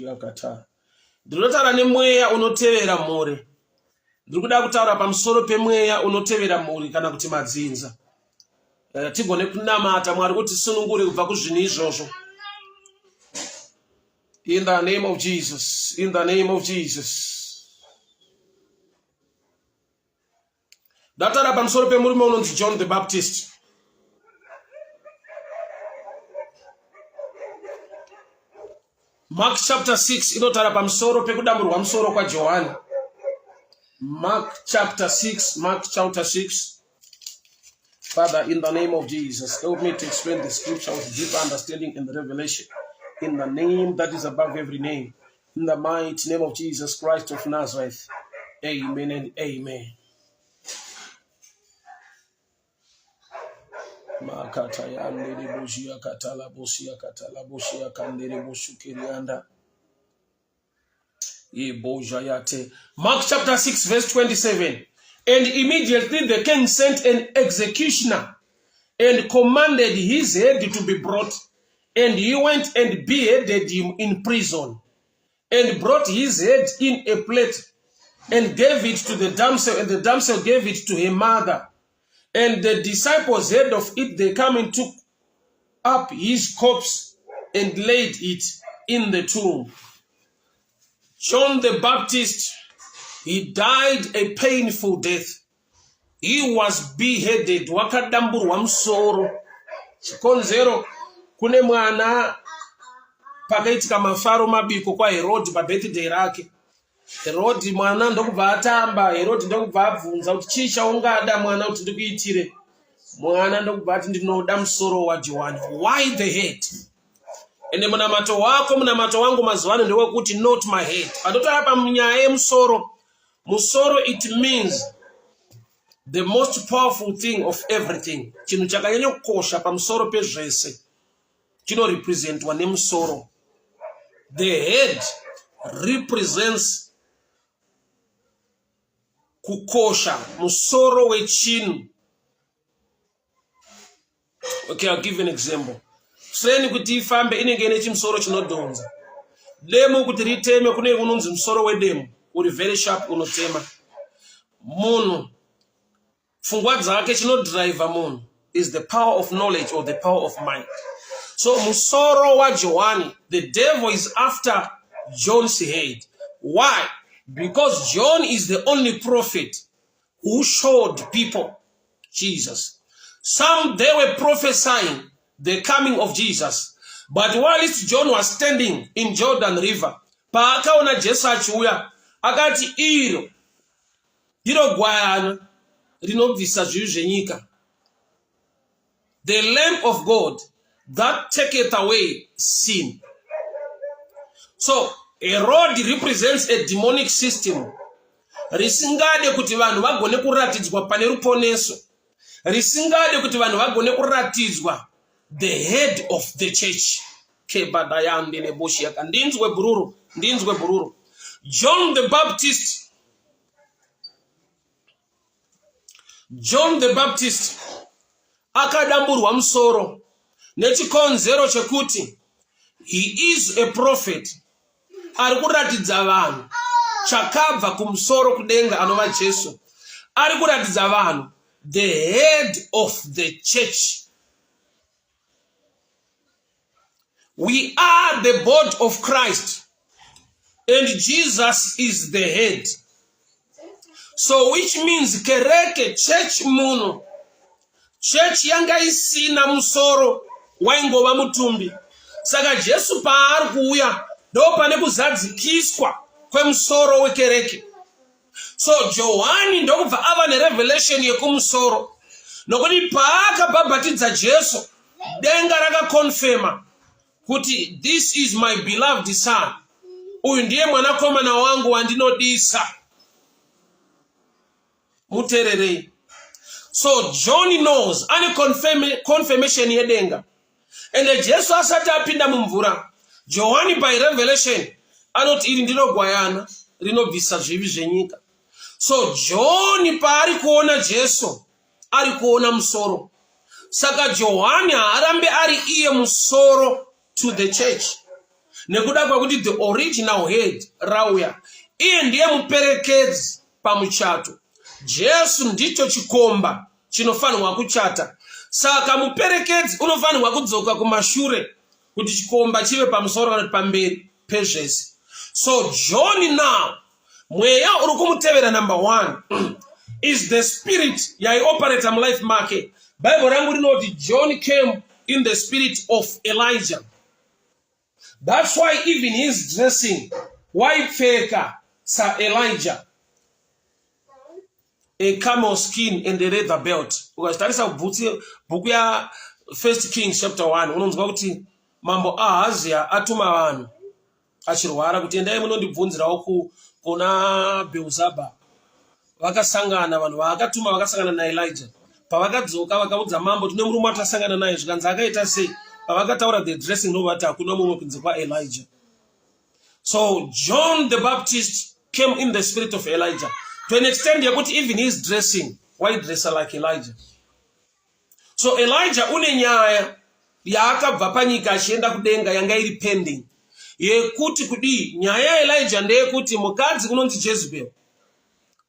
yakata. Ndinotaura nemweya unotevera mhuri. Ndikuda kutaura pamusoro pemweya unotevera mhuri kana kuti madzinza. Tigone kunamata Mwari kuti sunungure kubva kuzvinhu izvozvo. In the name of Jesus. In the name of Jesus. Ndataura pamusoro pemurume unonzi John the Baptist. Mark chapter 6 inotaura pamusoro pekudamburwa musoro kwa Johani. Mark chapter 6. Father, in the name of Jesus, help me to explain the scripture with deeper understanding and revelation. In the name that is above every name. In the mighty name of Jesus Christ of Nazareth. Amen and amen. Makata yandere boshia katala boshia katala boshia kandere boshukirianda. Mark chapter 6 verse 27. And immediately the king sent an executioner and commanded his head to be brought. And he went and beheaded him in prison and brought his head in a plate and gave it to the damsel, and the damsel gave it to her mother. And the disciples heard of it. They came and took up his corpse and laid it in the tomb. John the Baptist, he died a painful death. He was beheaded. Wakadamburwa musoro. Chikonzero kune mwana pakaitika mafaro mabiko kwa Herod pa birthday rake. Herod mwana ndokubva atamba. Herod ndokubva abvunza kuti chii chaungada mwana kuti ndikuitire. Mwana ndokubva ati ndinoda musoro wa Johani. Why the head? Ende munamato wako munamato wangu mazuvano ndewekuti not my head. Padotaura panyaya yemusoro. Musoro, it means the most powerful thing of everything. Chinhu chakanyanya kukosha pamusoro pezvese chino representwa nemusoro. The head represents kukosha, musoro wechinhu. Okay, I'll give you an example. Treni kuti ifambe inenge ine chimusoro chinodhonza. Demo kuti riteme kune unonzi musoro wedemo uri very sharp unotema. Munhu pfungwa dzake chinodrive munhu is the power of knowledge or the power of mind. So musoro wa Johani, the devil is after John's head. Why? Because John is the only prophet who showed people Jesus. Some, they were prophesying the coming of Jesus. But whilst John was standing in Jordan River, paakaona Jesu achiuya, akati iro gwayana rinobvisa zvivi zvenyika. The Lamb of God that taketh away sin. So Herod represents a demonic system. Risingade kuti vanhu vagone kuratidzwa pane ruponeso. Risingade kuti vanhu vagone kuratidzwa the head of the church. Kebadayandele boshiaka. Ndinzwe bururu. John the Baptist akadamburwa musoro nechikonzero chekuti he is a prophet. Ari kuratidza vanhu chakabva kumusoro kudenga anova Jesu. Ari kuratidza vanhu the head of the church. We are the body of Christ and Jesus is the head. So which means kereke church muno. Church yanga isina musoro waingova mutumbi. Saka Jesu paari kuuya ndo pane kuzadzikiswa kwemusoro wekereke. So Johani ndokubva ava nerevelation yekumusoro. Nokuti paakabhabhatidza Jesu denga rakakonfema kuti this is my beloved son. Uyu ndiye mwanakomana wangu wandinodisa. Mutererei. So John knows any confirmation yedenga. And Jesu asati apinda mumvura. Johani by revelation anoti iri ndiro gwayana rinobvisa zvivi zvenyika. So John paari kuona Jesu ari kuona musoro. Saka Johani haarambe ari iye musoro to the church. nekuda kwakuti the original head rauya. Iye ndiye muperekedzi pamuchato. Jesu ndicho chikomba chinofanirwa kuchata. Saka muperekedzi unofanirwa kudzoka kumashure kuti chikomba chive pamusoro kana pamberi pezvese. So John now, mweya uri kumutevera number 1 is the spirit yaioperate life make. Bible rangu rinoti John came in the spirit of Elijah. That's why even his dressing, white faker, Sir Elijah, a camel skin and a leather belt. Ukatarisa buku ya 1 Kings chapter 1, unonzwa kuti mambo Ahazia atuma vanhu achirwara kuti endai munondibvunzirawo kuna Beuzaba. Vakasangana vanhu vakatuma vakasangana na Elijah. Pavakadzoka vakaudza mambo tine murume atasangana naye zvikanzi akaita sei. Pavakataura the dressing ndovati hakuna mumwe kunze kwaElijah. So John the Baptist came in the spirit of Elijah. To an extent yekuti even his dressing, white dresser like Elijah. So Elijah une nyaya yaakabva panyika achienda kudenga yanga iri pending. Yekuti kudi nyaya Elijah ndeyekuti mukadzi unonzi Jezebel.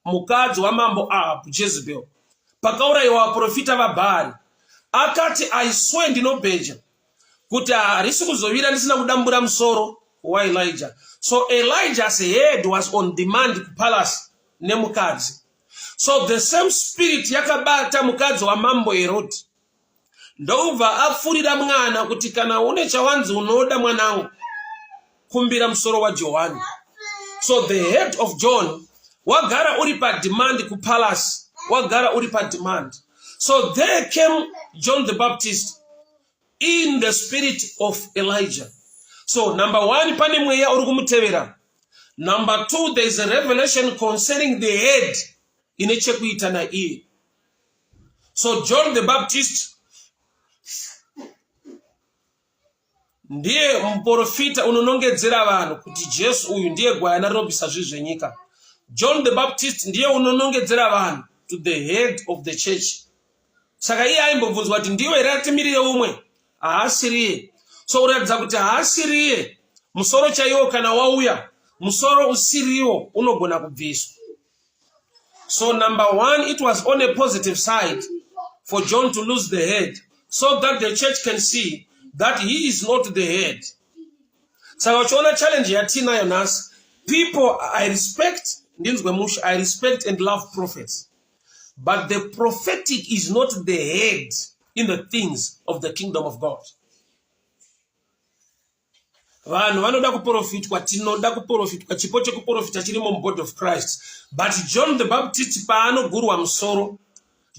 Mukadzi wamambo Ahab, Jezebel. Pakaurayiwa vaprofita vaBhaari. Akati I swear ndinobheja kuti harisi kuzovira ndisina kudambura musoro wa Elijah. So Elijah's head was on demand kupalace nemukadzi. So the same spirit yakabata mukadzi wamambo Herod. Ndobva afurira mwana kuti kana une chawanzi unoda mwanangu kumbira musoro wa Johani. So the head of John wagara uri pa demand kupalace, wagara uri pa demand. So there came John the Baptist in the spirit of Elijah. So number 1 pane mweya uri kumutevera. Number 2 there is a revelation concerning the head ine chekuita na iye. So John the Baptist ndiye muprofita unonongedzera vanhu kuti Jesu uyu ndiye gwayana rinobvisa zvivi zvenyika. John the Baptist ndiye unonongedzera vanhu to the head of the church. Saka iye aimbobvunzwa kuti ndiwe here atimirire umwe? Haasiriye. So uratidza kuti haasiriye. Musoro chaiwo kana wauya, musoro usiriwo unogona kubviswa. So number 1, it was on a positive side for John to lose the head, so that the church can see that he is not the head. Saka uchiona challenge yatinayo nhasi. People I respect and love prophets. But the prophetic is not the head in the things of the kingdom of God. Vanhu vanoda kuprofitwa, tinoda kuprofitwa, chipo chekuprofita chirimo mubody of Christ. But John the Baptist paanogurwa musoro,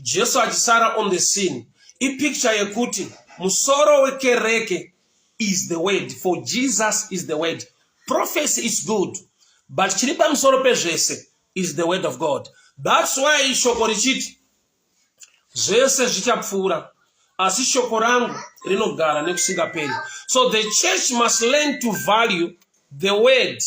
Jesu achisara on the scene. I picture yekuti musoro wekereke is the word, for Jesus is the word. Prophecy is good, but chiripa musoro pezvese is the word of God. That's why shoko richiti zvese zvichapfuura asi shoko rangu rinogara nekusingaperi. So the church must learn to value the word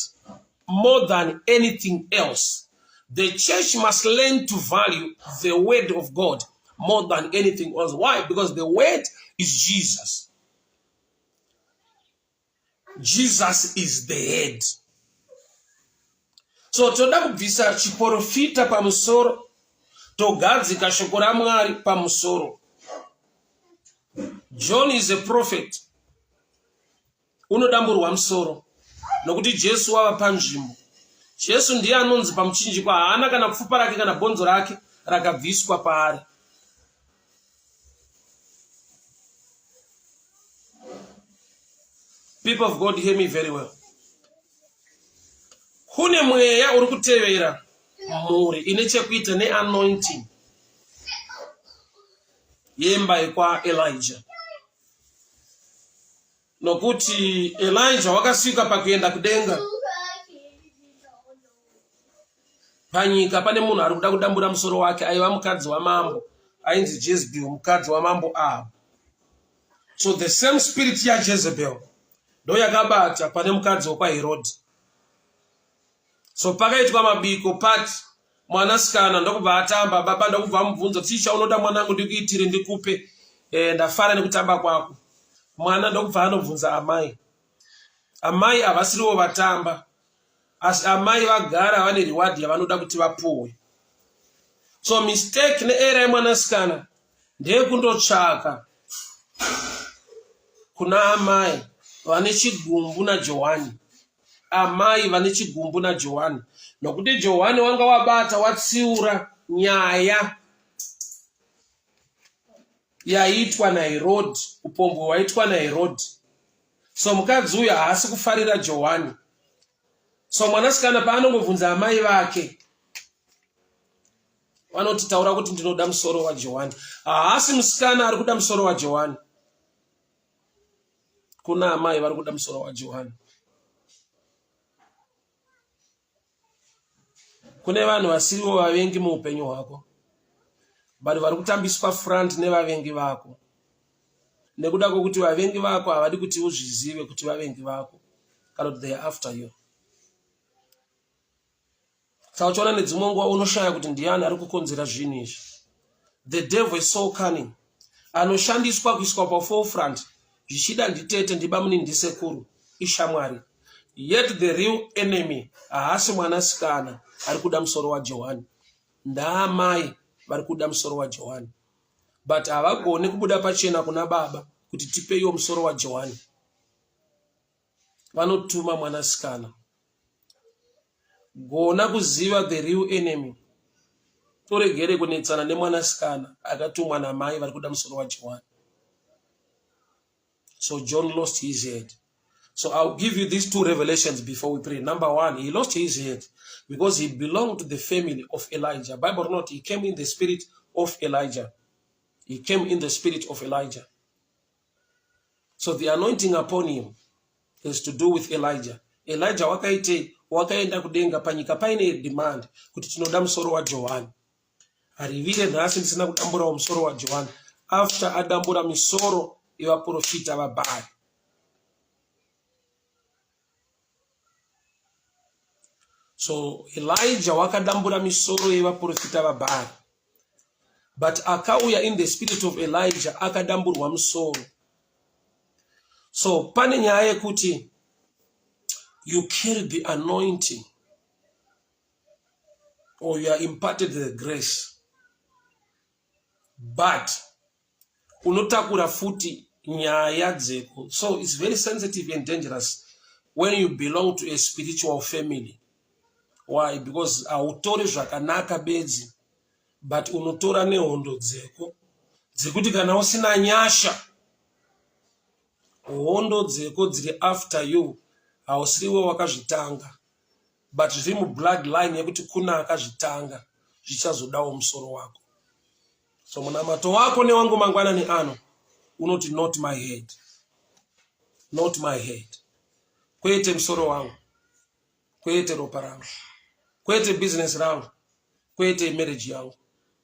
more than anything else. The church must learn to value the word of God more than anything else. Why? Because the word is Jesus. Jesus is the head. So toda kubvisa chiprofita pamusoro, togadzika shoko raMwari pamusoro. John is a prophet. Unodamburwa musoro nokuti Jesu wava panzvimbo. Jesu ndiye anonzi pamuchinjikwa, haana kana pfupa rake kana bhonzo rake rakabviswa paari. People of God, hear me very well. Kune mweya uri kutevera muri ine chekuita neanointing yemba yekwa Elijah. Nokuti Elijah wakasvika pakuenda kudenga. Panyika pane munhu ari kuda kudambura musoro wake, aiva mukadzi wamambo ainzi Jezebel, mukadzi wamambo Ahab. So the same spirit ya Jezebel ndo yakabata pane mukadzi wokwa Herod. So pakaitwa mabiko pati mwanasikana ndokubva atamba, baba ndokubva amubvunza kuti chaunoda mwanangu ndikuitire ndikupe ndafara nekutamba kwako. Mwana ndokubva anobvunza amai. Amai havasiriwo vatamba, asi amai vagara vane reward yavanoda kuti vapuwe. So mistake neera yemwanasikana ndeyekundotsvaka kuna amai vane chigumbu naJohani. Amai vane chigumbu naJohani. Nokuti Johani wanga wabata watsiura nyaya yaitwa naHerodhi, upombwe waitwa naHerodhi. So mukadzi uyu haasi kufarira Johani. So mwanasikana paanongobvunza amai vake, vanotitaura kuti ndinoda musoro waJohani. Haasi musikana ari kuda musoro waJohani. Kuna amai vari kuda musoro waJohani. Kune vanhu vasiriwo vavengi muupenyu hwako, bali vari kutambiswa front nevavengi vako. Nekuda kwokuti vavengi vako havadi kuti uzvizive kuti vavengi vako, kana kuti they are after you. Saka uchiona nedzimwe nguva unoshaya kuti ndiani ari kukonzera zvinhu izvi. The devil is so cunning. Anoshandiswa kuiswa paforefront zvichida nditete ndibamuni ndisekuru ishamwari. Yet the real enemy haasi mwanasikana ari kuda musoro waJohani. Ndaamai vari kuda musoro waJohani. But havagoni kubuda pachena kuna baba kuti tipeiwo musoro waJohani. Vanotuma mwanasikana. Gona kuziva the real enemy. Toregere kunetsana nemwanasikana akatumwa namai vari kuda musoro waJohani. So John lost his head. So I'll give you these two revelations before we pray. Number one, he lost his head because he belonged to the family of Elijah. Bible or not, he came in the spirit of Elijah. He came in the spirit of Elijah. So the anointing upon him is to do with Elijah. Elijah wakaenda kudenga panyika paine demand kuti tinoda musoro waJohani. Arivire nhasi ndisina kudambura musoro waJohani after adambura misoro yevaprofita vaBhaari. So Elijah wakadambura misoro yevaprofita vaBhaari. But akauya in the spirit of Elijah akadamburwa musoro. So pane nyaya yekuti you carry the anointing or you are imparted the grace. But unotakura futi nyaya dzeko. So it's very sensitive and dangerous when you belong to a spiritual family. Why? Because autori zvakanaka bedzi, but unotora nehondo dzeko dzekuti kana usina nyasha hondo dzeko dziri after you hausiriwe wakazvitanga, but zviri mubloodline yekuti kuna akazvitanga zvichazodawo musoro wako. So munamato wako newangu mangwanani ano unoti not my head, not my head. Kwete musoro wangu, kwete ropa rangu, kwete business rangu, kwete marriage yangu,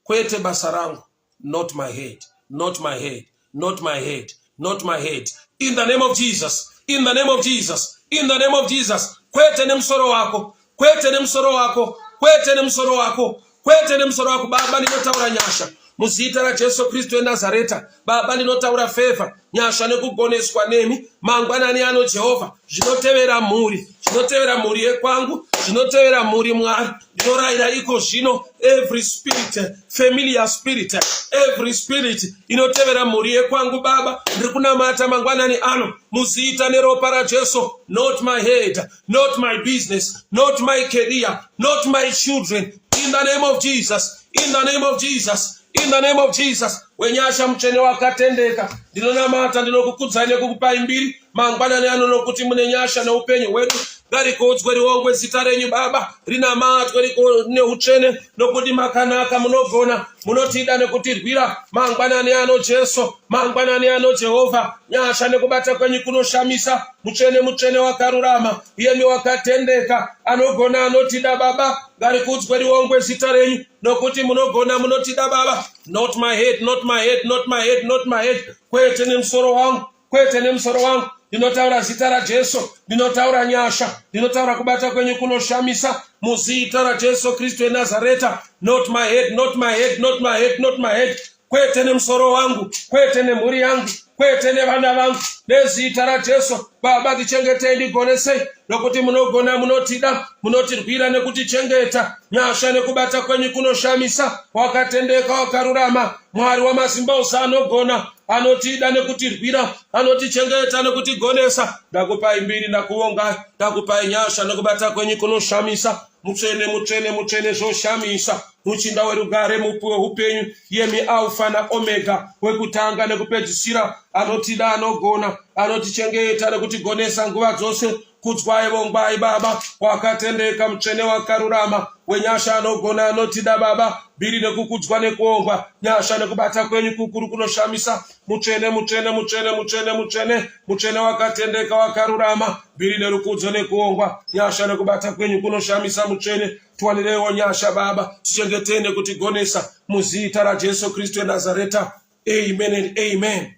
kwete basa rangu, not my head, not my head, not my head, not my head. In the name of Jesus, in the name of Jesus, in the name of Jesus. Kwete ne musoro wako, kwete ne musoro wako, kwete ne musoro wako, kwete ne musoro wako. Baba ndinotaura nyasha muzita raJesu Kristu weNazareta. Baba ndinotaura favor, nyasha nekugoneswa nemi mangwanani ano Jehova. Zvinotevera muri yekwangu, zvinotevera muri Mwari. Ndinoraira iko zvino every spirit, familiar spirit, every spirit inotevera muri yekwangu Baba ndiri kunamata mangwanani ano muzita neropa raJesu. Not my head, not my business, not my career, not my children. In the name of Jesus, in the name of Jesus, in the name of Jesus. Wenyasha mchene wakatendeka ndinonamata ndinokukudzai nekukupai mbiri mangwanani ano nokuti mune nyasha neupenyu hwedu. Ngarikodzwe riongwe zita renyu Baba, rinamatwe neutsvene nokuti makanaka, munogona, munotida nekutirwira mangwanani ano Jesu, mangwanani ano Jehovha. Nyasha nekubata kwenyu kunoshamisa, mutsvene wakarurama, iyemi wakatendeka, anogona anotida Baba. Ngarikodzwe riongwe zita renyu nokuti munogona, munotida Baba. Not my head, not my head, not my head, not my head. Kwete nemusoro wangu, kwete nemusoro wangu. Ndinotaura zita raJesu, ndinotaura nyasha, ndinotaura kubata kwenyu kunoshamisa muzita raJesu Kristu weNazareta. Not my head, not my head, not my head, not my head. kwete nemusoro wangu, kwete nemhuri yangu, kwete nevana vangu, nezita raJesu. Baba tichengetei ndigonesei, nokuti munogona, munotida, munotirwira nekutichengeta. Nyasha nekubata kwenyu kunoshamisa. Wakatendeka, wakarurama, Mwari wamasimba ose anogona, anotida nekutirwira, anotichengeta nekutigonesa. Ndakupai mbiri, ndakuongai, ndakupai nyasha nekubata kwenyu kunoshamisa. Mutsvene, mutsvene, mutsvene zvoshamisa. Muchinda werugare, mupuwe upenyu, yemi Alfa na Omega, wekutanga nekupedzisira. Anotida, anogona, anotichengeta nekutigonesa nguva dzose. Kudzwai vongwai Baba, wakatendeka, mutsvene wakarurama, wenyasha anogona, anotida Baba, biri nekukudzwa nekuongwa, nyasha nekubata kwenyu kukuru kunoshamisa. Mutsvene, mutsvene, mutsvene, mutsvene, mutsvene, mutsvene wakatendeka, wakarurama, biri nerukudzo nekuongwa, nyasha nekubata kwenyu kunoshamisa. Mutsvene, tuwanirewo nyasha Baba, tichengetei nekutigonesa, muzita raJesu Kristu weNazareta. Amen and amen.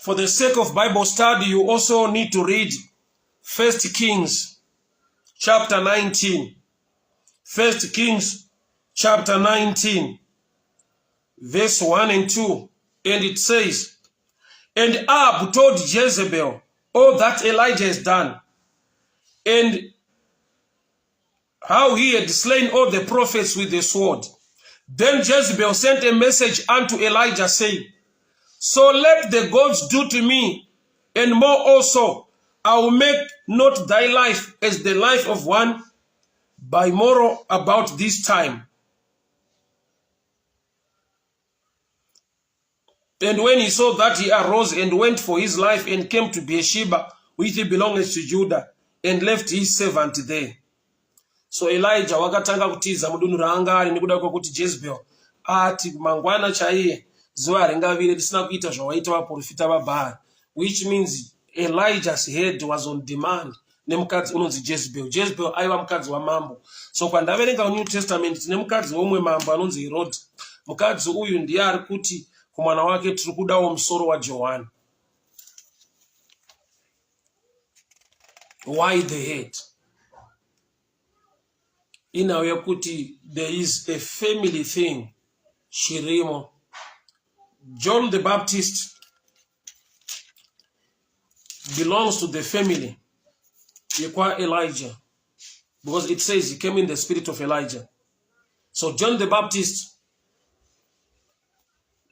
For the sake of Bible study, you also need to read 1 Kings chapter 19. 1 Kings chapter 19, verse 1 and 2. And it says, And Ahab told Jezebel all that Elijah has done, and how he had slain all the prophets with the sword. Then Jezebel sent a message unto Elijah, saying, So let the gods do to me, and more also. I will make not thy life as the life of one by morrow about this time. And when he saw that, he arose and went for his life and came to Beersheba, which belonged to Judah, and left his servant there. So Elijah wakatanga kutiza mudunhu raanga ari nekuda kwokuti Jezebel ati mangwana chaiye zuva ringavire tisina kuita zvawaita vaprofita vaBhaari, which means Elijah's head was on demand nemukadzi unonzi Jezebel. Jezebel aiva mukadzi wamambo. So pandaverenga New Testament tine mukadzi womwe mambo anonzi Herod. Mukadzi uyu ndiye ari kuti kumwana wake tiri kudawo musoro waJohani. Why the head? Inauya kuti there is a family thing. Shirimo. John the Baptist belongs to the family yekwa Elijah, because it says he came in the spirit of Elijah. So John the Baptist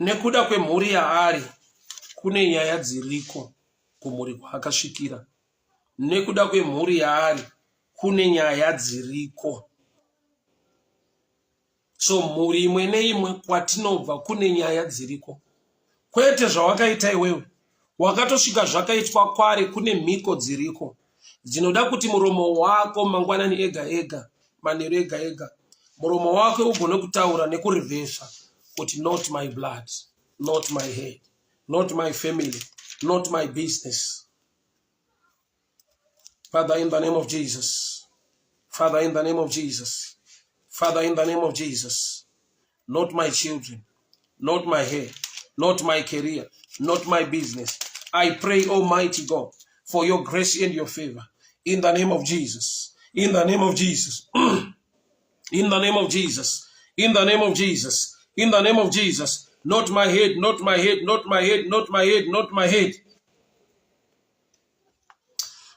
nekuda kwemhuri yaari kune nyaya dziriko kumhuri kwakasvikira. Nekuda kwemhuri yaari kune nyaya dziriko. So mhuri imwe neimwe kwatinobva kune nyaya dziriko. Kwete zvawakaita iwewe, wakatosvika zvakaitwa kwari, kune mhiko dziriko dzinoda kuti muromo wako mangwanani ega ega, manero ega ega, muromo wako ugone kutaura nekurevhesa kuti not my blood, not my head, not my family, not my business. Father, in the name of Jesus, Father, in the name of Jesus, Father, in the name of Jesus, not my children, not my head, not my career, not my business. I pray, Almighty God, for your grace and your favor. In the name of Jesus. In the name of Jesus. In the name of Jesus. In the name of Jesus. In the name of Jesus. Not my head, not my head, not my head, not my head, not my head.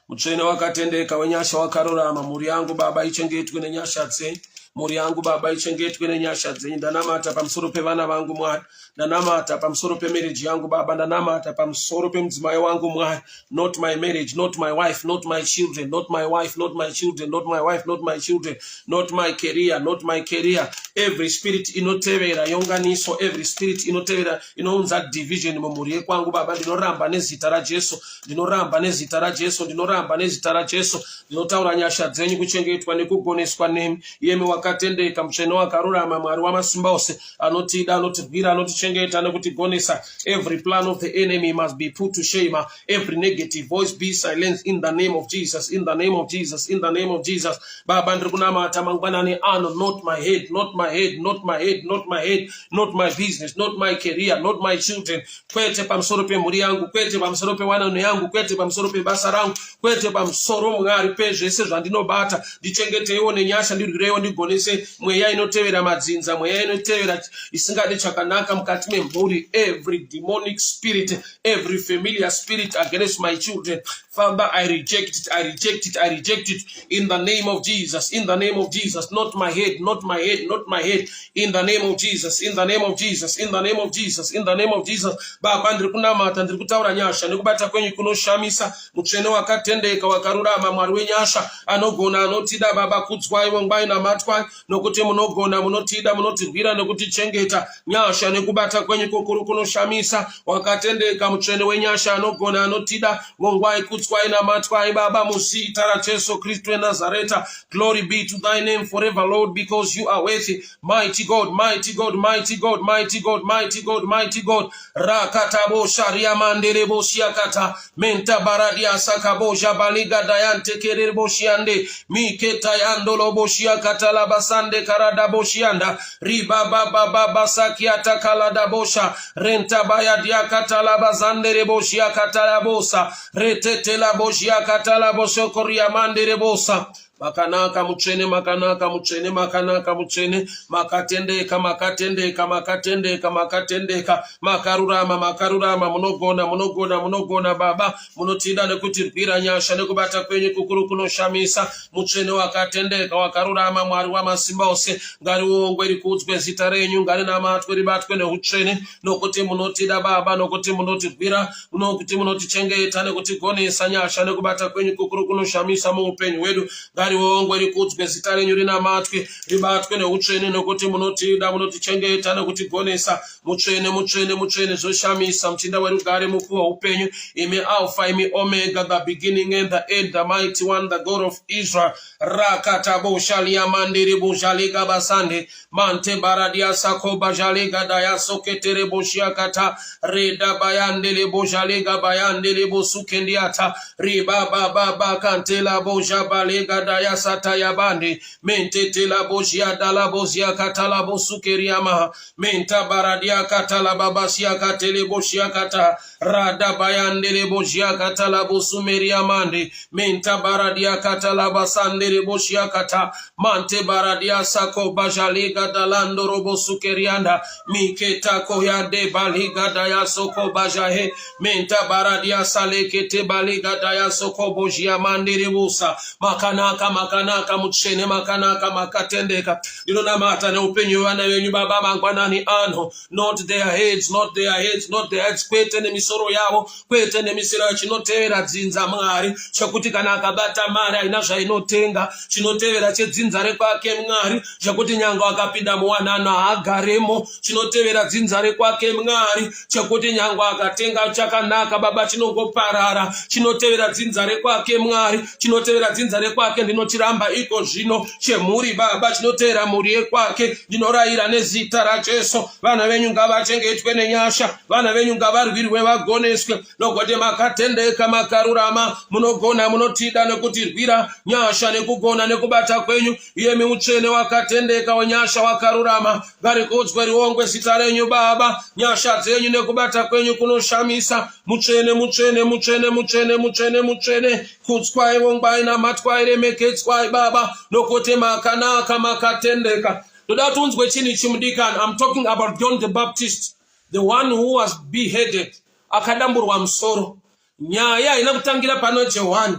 Mutsvene wakatendeka wenyasha wakarurama, mhuri yangu Baba ichengetwe nenyasha dzenyu. Mhuri yangu Baba ichengetwe nenyasha dzenyu. Ndanamata pamusoro pevana vangu Mwari. Ndanamata pamusoro pemarriage yangu Baba. Ndanamata pamusoro pemudzimai wangu Mwari. Not my marriage, not my wife, not my children, not my wife, not my children, not my wife, not my children, not my career, not my career. Every spirit inotevera yonganiso, every spirit inotevera inounza division mumhuri yekwangu Baba, ndinoramba nezita raJesu, ndinoramba nezita raJesu, ndinoramba nezita raJesu. Ndinotaura nyasha dzenyu kuchengetwa nekugoneswa nemi. Yemi wakatendeka, mutsvene wakarurama, Mwari wamasimba ose, anotida, anotirwira, anotichengeta nekutigonesa. Every plan of the enemy must be put to shame. Every negative voice be silenced in the name of Jesus, in the name of Jesus, in the name of Jesus. Baba ndiri kunamata mangwanani ano, not my head, not my head, not my head, not my head, not my business, not my career, not my children. Kwete pamusoro pemhuri yangu, kwete pamusoro pewanano yangu, kwete pamusoro pebasa rangu, kwete pamusoro Mwari pezvese zvandinobata. Ndichengeteiwo nenyasha, ndirwireiwo ndigone aonese mweya inotevera madzinza, mweya inotevera isingade chakanaka mukati memburi. Every demonic spirit, every familiar spirit against my children, Father, I reject it, I reject it, I reject it in the name of Jesus, in the name of Jesus. Not my head, not my head, not my head, in the name of Jesus, in the name of Jesus, in the name of Jesus, in the name of Jesus. Baba ndiri kunamata, ndiri kutaura nyasha nekubata kwenyu kunoshamisa, mutsvene wakatendeka wakarurama, Mwari wenyasha anogona anotida Baba, kudzwai wongwai namatwai, nokuti munogona munotida munotirwira nekutichengeta. Nyasha nekubata kwenyu kukuru kunoshamisa, wakatendeka mutsvene wenyasha anogona anotida wongwai kudzwai namatwai Baba, muzita raJesu Kristu weNazareta. Glory be to thy name forever, Lord, because you are worthy. Mighty God, mighty God, mighty God, mighty God, mighty God, mighty God. Rakatabo sharia manderebo shiakata menta baradia sakabo jabaliga dayante kerebo shiande miketa yandolo boshiakata labasande karada boshianda riba baba baba sakiata kalada bosha renta bayadia katalabazande rebo shiakata labosa retete la boshiakata labosho koria manderebosa. Makanaka muchene, makanaka muchene, makanaka muchene, makatendeka, makatendeka, makatendeka, makatendeka, makarurama, makarurama, munogona, munogona, munogona Baba, munotida nekutirwira nyasha nekubata kwenyu kukuru kunoshamisa, muchene wakatendeka, wakarurama, Mwari wamasimba ose, ngari uongwe rikudzwe zita renyu, ngari namatwe ribatwe neuchene, nokuti munotida Baba, nokuti munotirwira, nokuti munotichengeta nekutigonesa nyasha nekubata kwenyu kukuru kunoshamisa muupenyu wedu. Wongwe rikudzwe zita renyu rinamatwe ribatwe neutsvene, nokuti munotida munotichengeta nekutigonesa. Mutsvene mutsvene mutsvene zvoshamisa, muchinda werugare mukuru woupenyu, imi Alpha imi Omega, the beginning and the end, the mighty one, the God of Israel. Rakatabo shalia mandiri bujaliga basande mante baradia sakoba jaliga daya soketere boshiakata reda bayandele bojaliga bayandele bosukendiata riba baba kantela bojabalega daya sataya bande mente tela bojia dala bozia katala bosukeriama menta baradia katala babasia katele boshiakata rada bayandele bojia katala bosumeria mande menta baradia katala basande Boshiakata mante baradia sako bajaliga dalando robo sukerianda miketa koyande baliga daya soko bajahe menta baradia salekete baliga daya soko bojia mandiribusa makanaka makanaka muchene makanaka makatendeka ndinona mata ne upenyu wana wenyu Baba mangwanani ano not their heads, not their heads, not their heads. Kwete nemisoro yavo, kwete nemisiro chinotevera dzinza Mwari chakuti kana akabata mari aina zvainotenga chinotevera chedzinza rekwake Mwari chakuti nyangwa akapinda muwanano haagaremo chinotevera dzinza rekwake Mwari chakuti nyangwa akatenga chakanaka Baba chinongoparara chinotevera dzinza rekwake Mwari chinotevera dzinza rekwake ndinochiramba iko zvino chemhuri Baba chinotevera mhuri yekwake ndinorayira nezita raJesu vana venyu ngavachengetwe nenyasha vana venyu ngavarwirwe vagoneswe nokuti makatendeka makarurama munogona munotida nekutirwira nyasha nekugona nekubata kwenyu iyemi mutsvene wakatendeka wenyasha wakarurama ngarikudzwe riongwe zita renyu Baba nyasha dzenyu nekubata kwenyu kunoshamisa mutsvene mutsvene mutsvene mutsvene mutsvene mutsvene kudzwai wongwai namatwai remekedzwai Baba nokuti makanaka makatendeka. Toda tunzwe chini chimudikana. I'm talking about John the Baptist, the one who was beheaded akadamburwa musoro. Nyaya inakutangira pano Johani.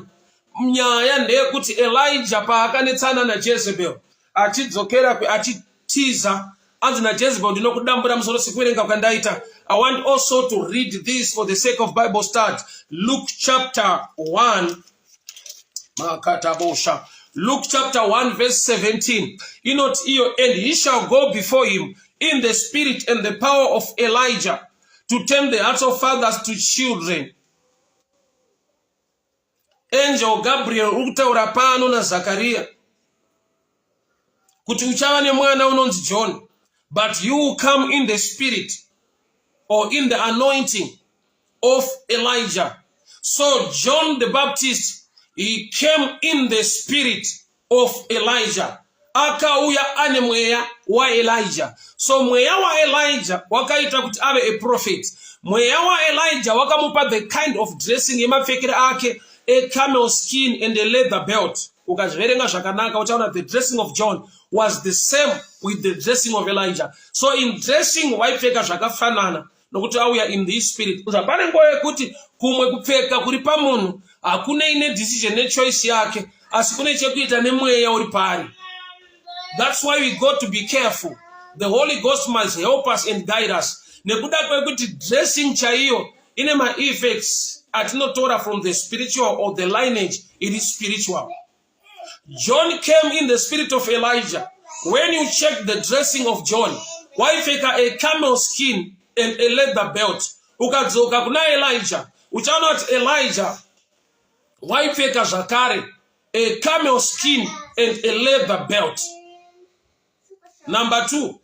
Nyaya ndeyekuti Elijah paakanetsana na Jezebel achidzokera achitiza anzi na Jezebel ndinokudambura musoro sikuverenga kwandaita. I want also to read this for the sake of Bible study. Luke chapter 1 makatabosha. Luke chapter 1 verse 17. And he shall go before him in the spirit and the power of Elijah to turn the hearts of fathers to children. Angel Gabriel ukutaura pano na Zakaria kuti uchava nemwana unonzi John, but you will come in the spirit or in the anointing of Elijah. So John the Baptist, he came in the spirit of Elijah. Akauya ane mweya wa Elijah. So mweya wa Elijah wakaita kuti ave a prophet. Mweya wa Elijah wakamupa the kind of dressing yemapfekera ake, a camel skin and a leather belt. ukazverenga zvakanaka uchaona the dressing of John was the same with the dressing of Elijah. So in dressing waipfeka zvakafanana nokuti auya in the spirit. Pane nguva yekuti kumwe kupfeka kuri pamunhu hakuna ine decision nechoice yake asi kune chekuita nemweya uri pari. That's why we got to be careful. The Holy Ghost must help us and guide us. Nekuda kwekuti dressing chaiyo ine ma effects atinotora from the spiritual or the lineage, it is spiritual. John came in the spirit of Elijah. When you check the dressing of John, waipfeka a camel skin and a leather belt. Ukadzoka kuna Elijah, uchaona kuti Elijah waipfeka zvakare a camel skin and a leather belt. Number 2,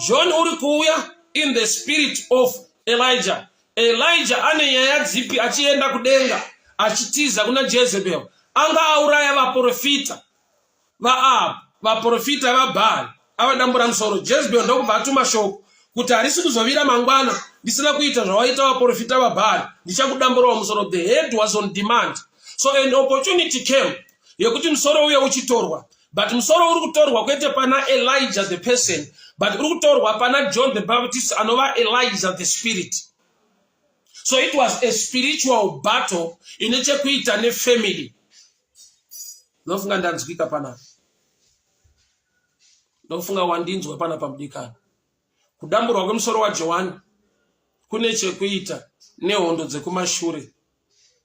John uri kuuya in the spirit of Elijah. Elijah ane nyaya dzipi achienda kudenga achitiza kuna Jezebel. Anga auraya vaprofita vaAb, vaprofita vaBaal. Avadambura musoro. Jezebel ndokubva atuma shoko kuti harisi kuzovira mangwana ndisina kuita zvawaita vaprofita vaBaal, ndichakudamburawo musoro. The head was on demand. So an opportunity came yekuti musoro uye uchitorwa. But musoro uri kutorwa kwete pana Elijah the person, but uri kutorwa pana John the Baptist anova Elijah the spirit. So it was a spiritual battle ine chekuita ne family. Nofunga ndanzwika pana. Nofunga wandinzwe pana pamudikana. Kudamburwa kwemusoro wa John kune chekuita nehondo dzekumashure.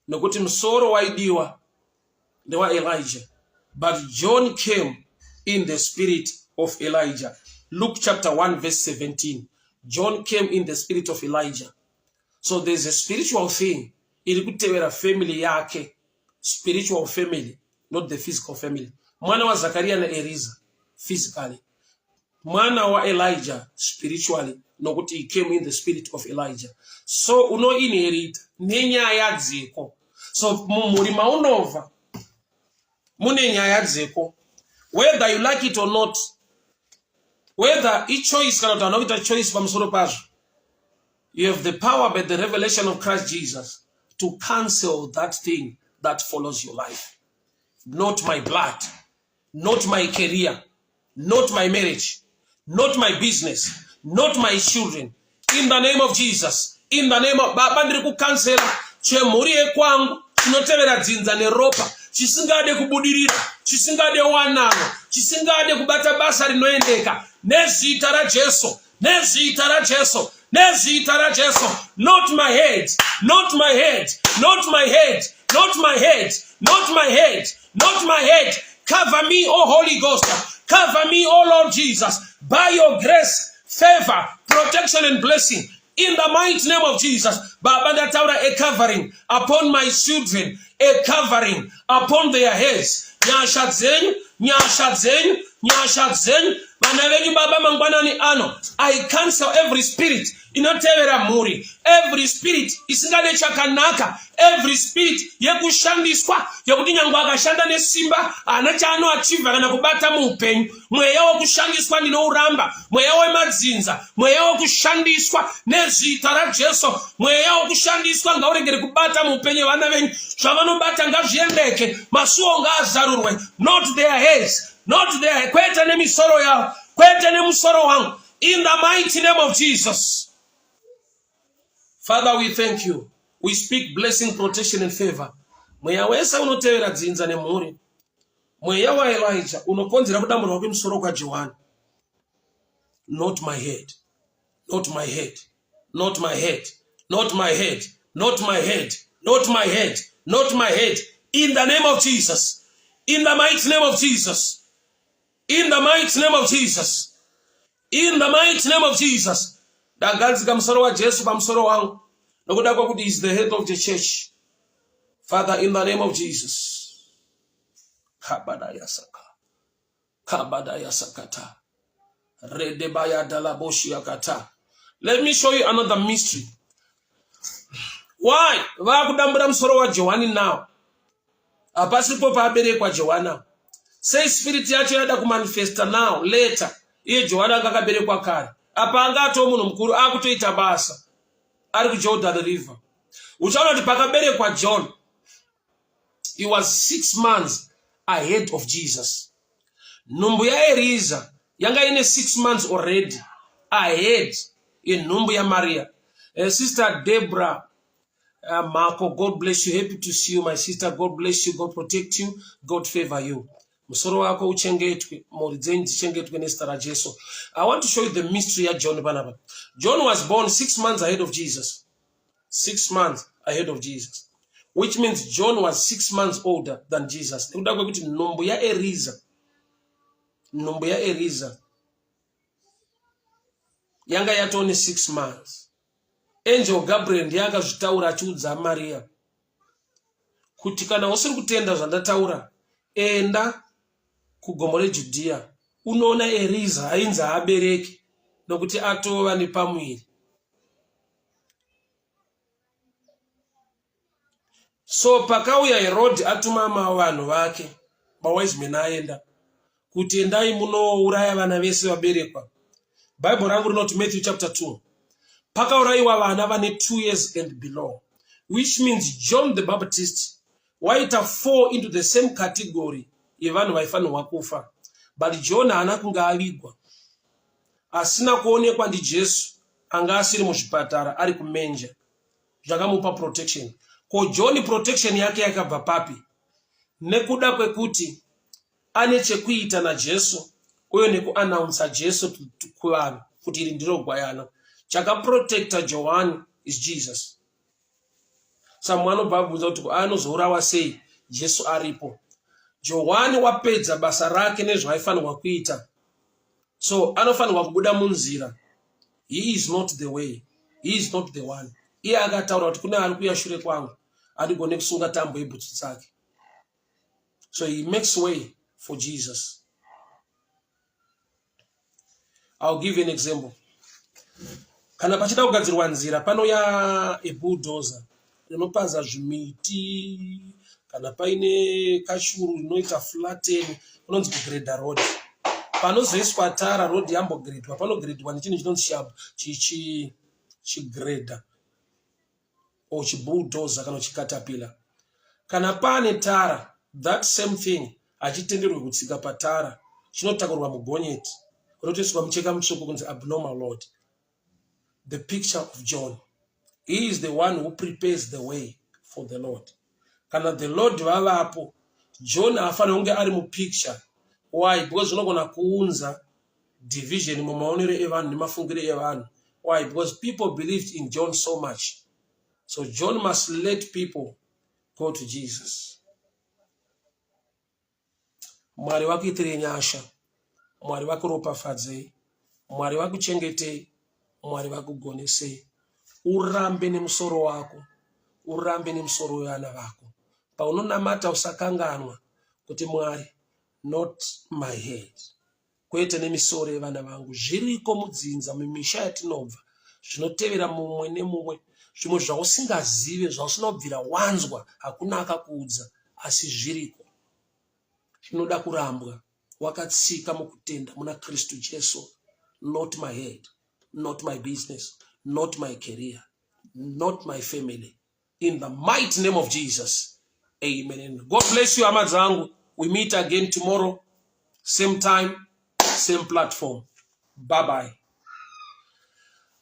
Nokuti musoro waidiwa ndewa Elijah. But John came in the spirit of Elijah. Luke chapter 1 verse 17. John came in the spirit of Elijah. So there's a spiritual thing. Iri kutevera family yake. Spiritual family, not the physical family. Mwana wa Zakaria na Eliza, physically. Mwana wa Elijah, spiritually. Nokuti he came in the spirit of Elijah. So uno inherit nenyaya dziko. So mumurima unova mune nyaya dzeko. Whether you like it or not, whether each choice kana kuti anoita choice pamusoro pazvo, you have the power by the revelation of Christ Jesus to cancel that thing that follows your life. Not my blood, not my career, not my marriage, not my business, not my children. In the name of Jesus, in the name of Baba ndiri kukansela chemhuri yekwangu chinotevera dzinza neropa, chisingade kubudirira, chisingade wanano, chisingade kubata basa rinoendeka. Nezita ra Jesu, nezita ra Jesu, nezita ra Jesu. Not my head, not my head, not my head, not my head, not my head, not my head. Cover me, O Holy Ghost. Cover me, O Lord Jesus, by your grace, favor, protection and blessing. In the mighty name of Jesus, Baba ndataura a covering upon my children, a covering upon their heads. Nyasha dzenyu, nyasha dzenyu, nyasha dzenyu. Vana venyu Baba mangwanani ano, I cancel every spirit inotevera muri, every spirit isingade chakanaka, every spirit yekushandiswa yekuti nyangwa akashanda nesimba ana chano achiva kana kubata muupenyu. Mweya wokushandiswa ndinouramba, mweya wemadzinza, mweya wokushandiswa nezita ra Jesu, mweya wokushandiswa ngauregere kubata muupenyu vana venyu. Zvavanobata ngazviendeke, masuo ngaazarurwe, not their heads, not their kwete nemisoro yavo, kwete nemusoro wangu. In the mighty name of Jesus. Father, we thank you. We speak blessing, protection and favor. Mweya wesa unotevera dzinza nemhuri. Mweya wa Elijah unokonzera kudamburwa kwemusoro kwa John. Not my head. Not my head. Not my head. Not my head. Not my head. Not my head. Not my head. In the name of Jesus. In the mighty name of Jesus. In the mighty name of Jesus. In the mighty name of Jesus. Dagadzika musoro wa Jesu pamusoro wangu. Nokuda kwakuti he is the head of the church. Father, in the name of Jesus. Kabadaya saka. Kabadaya sakata. Redebaya dalaboshi yakata. Let me show you another mystery. Why? Vakudambura musoro wa Johani now. Apasipo paberekwa Johana. Say spirit yacho yada kumanifesta now, later. Iye Johana ngakaberekwa kare. Apa angato munhu mukuru akutoita basa. Ari ku Jordan River. Uchaona kuti pakaberekwa John, he was 6 months ahead of Jesus. Nhumbu ya Eliza yanga ine 6 months already ahead in nhumbu ya Maria. Sister Deborah Marco, God bless you. Happy to see you, my sister. God bless you. God protect you. God favor you. Musoro wako uchengetwe, morizenji chichengetwe nestara Jesu. I want to show you the mystery of John Banaba. John was born 6 months ahead of Jesus. 6 months ahead of Jesus. Which means John was 6 months older than Jesus. Nhumbu ya Eliza. Nhumbu ya Eliza. Yanga yatoni 6 months. Angel Gabriel ndiyanga zvitaura achiudza Maria kuti kana usiri kutenda zvandataura, enda kugomo reJudhea unoona Eliza ainzi abereki nokuti atova nepamwiri. So pakauya Herod atuma vanhu vake mawise men aenda kuti endai munouraya vana vese vaberekwa. Bible rangu rinoti Matthew chapter 2. Pakaurayiwa vana vane 2 years and below, which means John the Baptist waita fall into the same category yevanhu vaifanirwa kufa, but John haana kunga avigwa, asina kuonekwa ndiJesu, anga asiri muzvipatara ari kumenja, zvakamupa protection. Ko John protection yake yakabva papi? Nekuda kwekuti ane chekuita naJesu uye nekuannounce Jesu kuvanhu kuti iri ndiro gwayana. Chakaprotecta John is Jesus. Samwe anobvabvunza kuti anozourawa sei Jesu aripo. John wapedza basa rake nezvaifanirwa kuita, so anofanirwa kubuda munzira. He is not the way, he is not the one. Iye akataura kuti kune ari kuuya shure kwangu, adigone kusunga tambo yebhutsu dzake. So he makes way for Jesus. I'll give you an example. Kana pachida kugadzirwa nzira panouya bulldozer inopaza zvimiti, kana paine kashuru inoita flatten, unonzi kugredha road. Panozoiswa tara road yambogredwa, panogredwa nechinhu chinonzi chigredha or chibulldozer kana chikatapila. Kana pane tara, that same thing achitenderwe kutsika patara, chinotakurwa mugonyeti, rotoiswa mucheka mutsvuku kunzi abnormal load. The picture of John. He is the one who prepares the way for the Lord. Kana the Lord vavapo, John afana unge ari mu picture. Why? Because unogona kuunza division mumaonere evanhu nemafungire evanhu. Why? Because people believed in John so much. So John must let people go to Jesus. Mwari wakuitire nyasha, Mwari wakuropafadzei, Mwari wakuchengetei, Mwari vakugonesei. Urambe nemusoro wako, urambe nemusoro wevana vako. Paunonamata usakanganwa kuti Mwari, not my head, kwete nemisoro yevana vangu. Zviriko mudzinza mumisha yatinobva, zvinotevera mumwe nemumwe, zvimwe zvausingazive, zvausinobvira wanzwa, hakuna akakuudza, asi zviriko. Zvinoda kurambwa, wakatsika mukutenda muna Kristu Jesu. Not my head, not my business, not my career, not my family. In the mighty name of Jesus. Amen. God bless you, amadzangu. We meet again tomorrow. Same time, same platform. Bye-bye.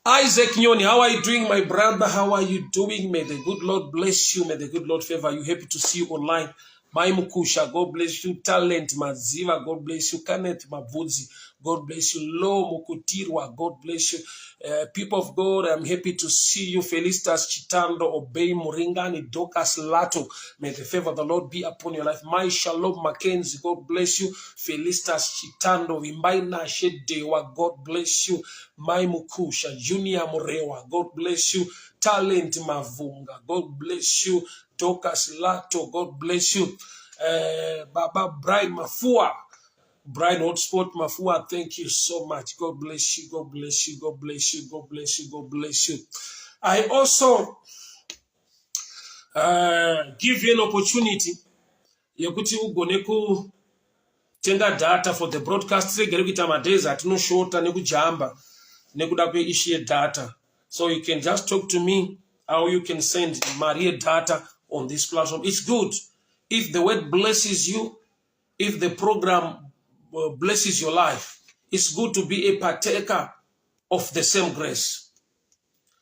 Isaac Nyoni, how are you doing, my brother? How are you doing? May the good Lord bless you. May the good Lord favor you. Happy to see you online. Maimukusha, God bless you. Talent Maziva, God bless you. Kenneth Mabudzi, God bless you. Lo Mukutirwa, God bless you. People of God, I'm happy to see you. Felicitas Chitando, Obey Muringani, Dokas Lato. May the favor of the Lord be upon your life. My Shalom Mackenzie, God bless you. Felicitas Chitando, Vimbaina Shedewa, God bless you. Maimukusha, Junior Morewa, God bless you. Talent Mavunga, God bless you. Dokas Lato, God bless you. Baba Brian Mafua, Brian Hotspot Mafua, thank you so much. God bless you, God bless you, God bless you, God bless you, God bless you. I also give you an opportunity yokuti ugone kutenga data for the broadcast. Segere kuita madezi atinoshota nekujamba nekuda kweishe data. So you can just talk to me, or you can send Maria data on this platform. It's good. If the word blesses you, if the program blesses your life, it's good to be a partaker of the same grace.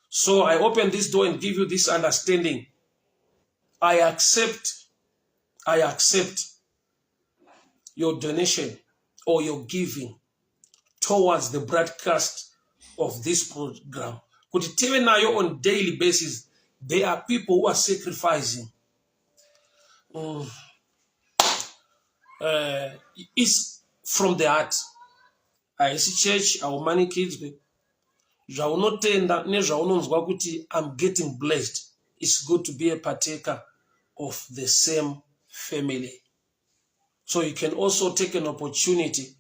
So I open this door and give you this understanding. I accept your donation or your giving towards the broadcast of this program. Kuti tive nayo on daily basis. There are people who are sacrificing. It's from the heart. I see church, our money kids, I'm getting blessed. It's good to be a partaker of the same family. So you can also take an opportunity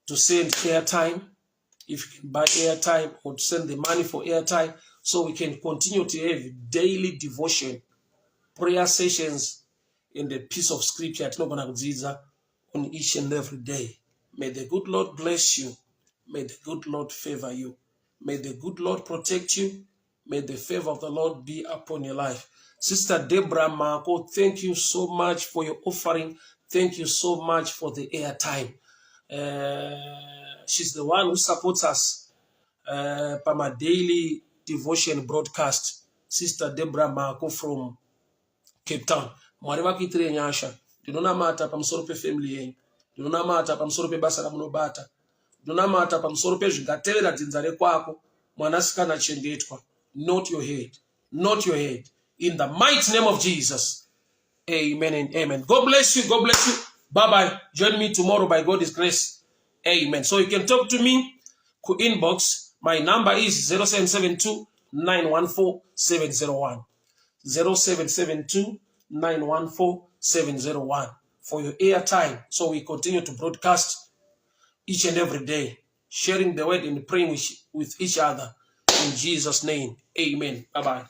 to send airtime, if you can buy airtime, or to send the money for airtime, so we can continue to have daily devotion, prayer sessions, in the piece of scripture on each and every day. May the good Lord bless you. May the good Lord favor you. May the good Lord protect you. May the favor of the Lord be upon your life. Sister Deborah Marco, thank you so much for your offering. Thank you so much for the airtime. She's the one who supports us by my daily devotion broadcast. Sister Deborah Marco from Cape Town. Mwari vakuitire nyasha. Ndinonamata pamusoro pefamily yenyu. Ndinonamata pamusoro pebasa ramunobata. Ndinonamata pamusoro pezvingatevera dzinza rekwako. Mwanasikana chengetwa. Not your head. Not your head. In the mighty name of Jesus. Amen and amen. God bless you. God bless you. Bye-bye. Join me tomorrow by God's grace. Amen. So you can talk to me. Inbox. My number is 0772 914 701. 0772 914 701 for your airtime. So we continue to broadcast each and every day, sharing the word and praying with each other. In Jesus' name, amen. Bye-bye.